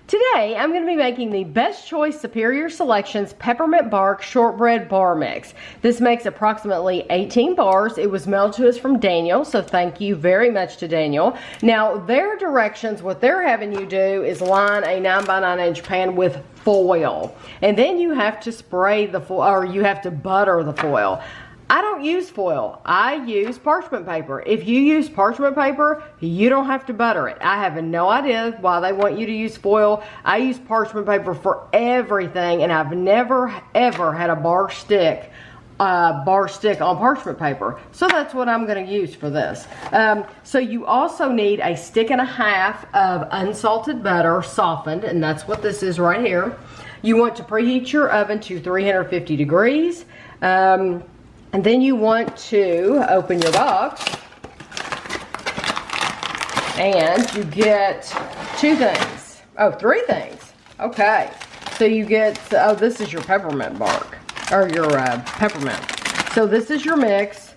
Today, I'm going to be making the Best Choice Superior Selections Peppermint Bark Shortbread Bar Mix. This makes approximately 18 bars. It was mailed to us from Daniel, so thank you very much to Daniel. Now, their directions, what they're having you do is line a 9x9 inch pan with foil. And then you have to spray the foil, or you have to butter the foil. I don't use foil. I use parchment paper. If you use parchment paper, you don't have to butter it. I have no idea why they want you to use foil. I use parchment paper for everything, and I've never ever had a bar stick on parchment paper. So that's what I'm going to use for this. So you also need a stick and a half of unsalted butter, softened, and that's what this is right here. You want to preheat your oven to 350 degrees. And then you want to open your box, and you get three things. Okay, so you get, oh, this is your peppermint bark, or your peppermint. So this is your mix,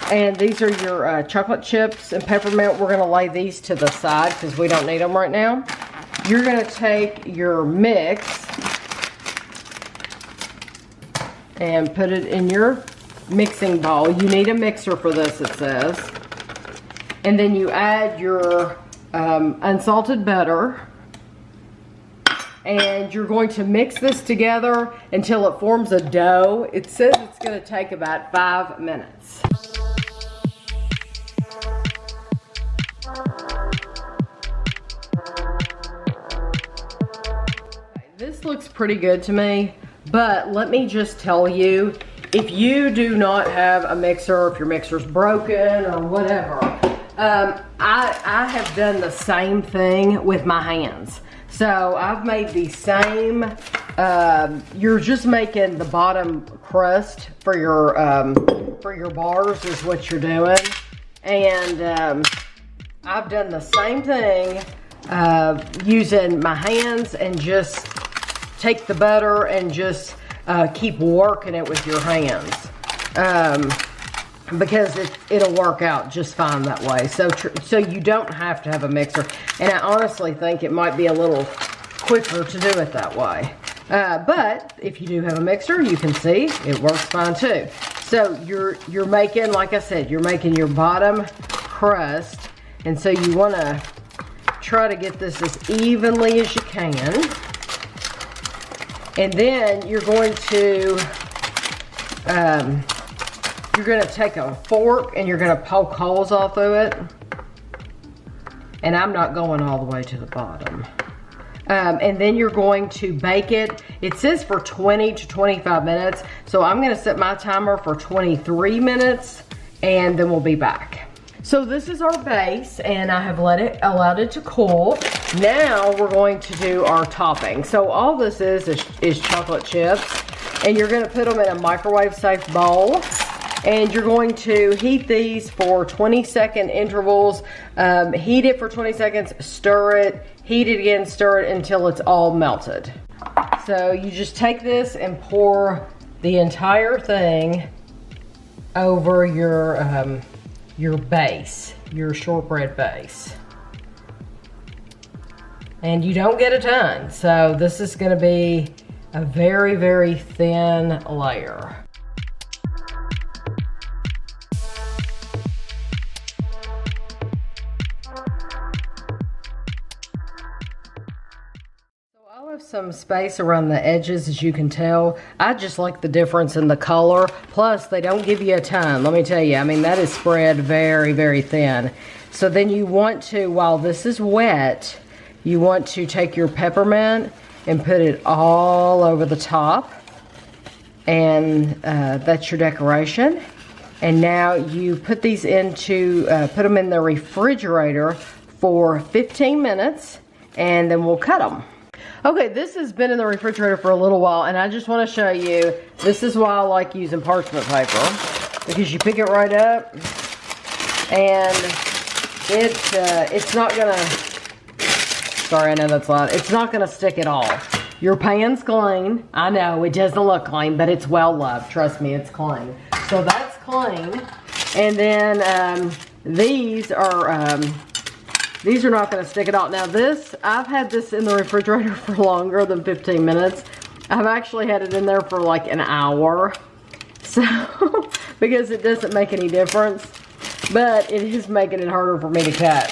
and these are your chocolate chips and peppermint. We're gonna lay these to the side because we don't need them right now. You're gonna take your mix and put it in your mixing bowl. You need a mixer for this, it says. And then you add your unsalted butter, and you're going to mix this together until it forms a dough. It says it's going to take about 5 minutes. This looks pretty good to me, but let me just tell you, if you do not have a mixer, if your mixer's broken or whatever, I have done the same thing with my hands. So I've made the same, you're just making the bottom crust for your bars is what you're doing. And I've done the same thing using my hands, and just take the butter and just keep working it with your hands, because it'll work out just fine that way. So you don't have to have a mixer, and I honestly think it might be a little quicker to do it that way. But if you do have a mixer, you can see it works fine too. So you're making, like I said, you're making your bottom crust, and so you want to try to get this as evenly as you can. And then you're going to take a fork and you're going to poke holes all through it. And I'm not going all the way to the bottom. And then you're going to bake it. It says for 20 to 25 minutes. So I'm going to set my timer for 23 minutes, and then we'll be back. So this is our base, and I have allowed it to cool. Now we're going to do our topping. So all this is chocolate chips, and you're gonna put them in a microwave safe bowl, and you're going to heat these for 20-second intervals. Heat it for 20 seconds, stir it, heat it again, stir it until it's all melted. So you just take this and pour the entire thing over your base, your shortbread base. And you don't get a ton, so this is going to be a very, very thin layer. I'll have some space around the edges, as you can tell. I just like the difference in the color. Plus, they don't give you a ton, let me tell you. I mean, that is spread very, very thin. So then you want to, while this is wet, you want to take your peppermint and put it all over the top. And that's your decoration. And now you put these into, put them in the refrigerator for 15 minutes, and then we'll cut them. Okay, this has been in the refrigerator for a little while, and I just want to show you, this is why I like using parchment paper, because you pick it right up, and it's not gonna, sorry, I know that's loud, it's not gonna stick at all. Your pan's clean. I know it doesn't look clean, but it's well loved. Trust me, it's clean. So that's clean. And then these are These are not going to stick at all. Now this, I've had this in the refrigerator for longer than 15 minutes. I've actually had it in there for like an hour. So, because it doesn't make any difference. But it is making it harder for me to cut.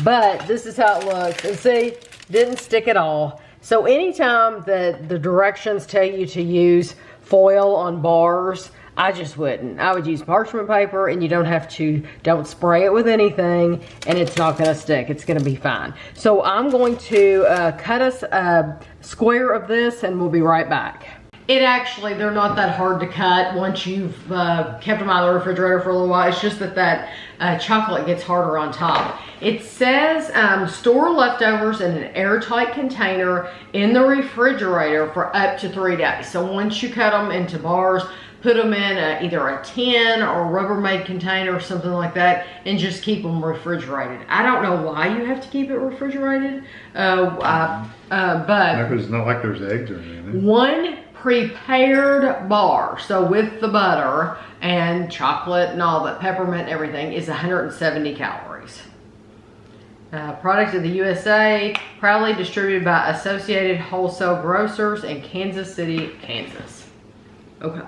But this is how it looks. And see, didn't stick at all. So anytime that the directions tell you to use foil on bars, I just wouldn't. I would use parchment paper, and you don't spray it with anything, and it's not gonna stick. It's gonna be fine. So I'm going to cut us a square of this, and we'll be right back. They're not that hard to cut once you've kept them out of the refrigerator for a little while. It's just that chocolate gets harder on top. It says store leftovers in an airtight container in the refrigerator for up to 3 days. So once you cut them into bars, put them in either a tin or Rubbermaid container or something like that, and just keep them refrigerated. I don't know why you have to keep it refrigerated, but it's not like there's eggs or anything. One prepared bar, so with the butter and chocolate and all that, peppermint and everything, is 170 calories. Product of the USA, proudly distributed by Associated Wholesale Grocers in Kansas City, Kansas. Okay.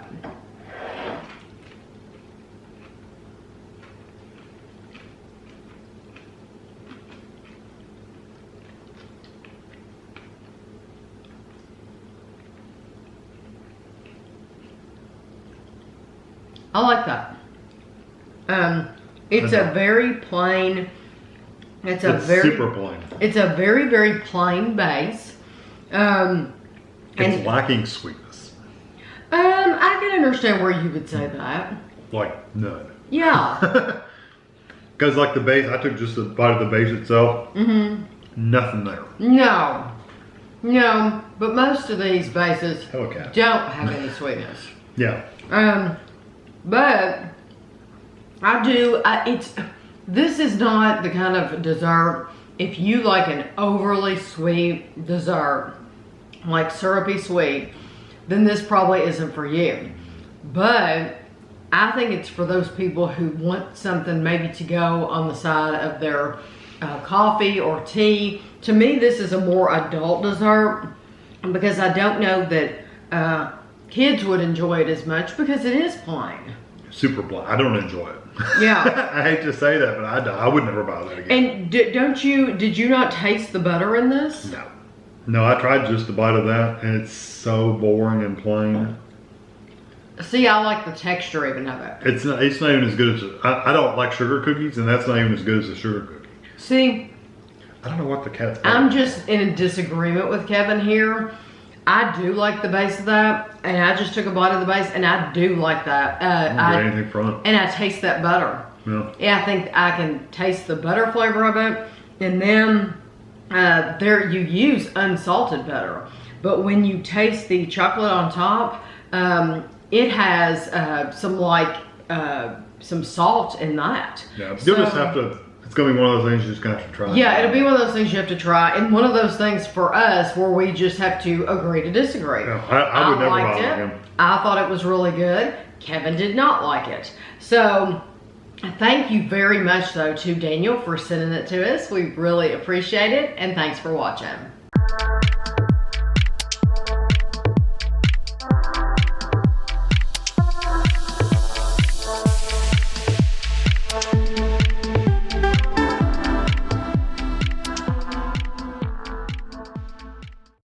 I like that. It's a very plain. It's super plain. It's a very, very plain base. It's lacking sweetness. I can understand where you would say that. Like none. Yeah. Because like the base, I took just a bite of the base itself. Mm-hmm. Nothing there. No. But most of these bases don't have any sweetness. Yeah. But this is not the kind of dessert, if you like an overly sweet dessert, like syrupy sweet, then this probably isn't for you. But I think it's for those people who want something maybe to go on the side of their coffee or tea. To me, this is a more adult dessert, because I don't know that kids would enjoy it as much, because it is plain. Super plain. I don't enjoy it. Yeah. I hate to say that, but I would never buy that again. And did you not taste the butter in this? No. No, I tried just a bite of that, and it's so boring and plain. See, I like the texture even of it. It's not even as good as, I don't like sugar cookies, and that's not even as good as a sugar cookie. See, I don't know what the cat's I'm just in a disagreement with Kevin here. I do like the base of that, and I just took a bite of the base, and I do like that. I don't get anything from it. And I taste that butter. Yeah. I think I can taste the butter flavor of it, and then you use unsalted butter, but when you taste the chocolate on top, it has some salt in that. Yeah, you'll just have to. It's gonna be one of those things you're just gonna have to try. Yeah, it'll be one of those things you have to try, and one of those things for us where we just have to agree to disagree. Yeah, I would never liked buy it. him. I thought it was really good. Kevin did not like it. So thank you very much, though, to Daniel for sending it to us. We really appreciate it, and thanks for watching.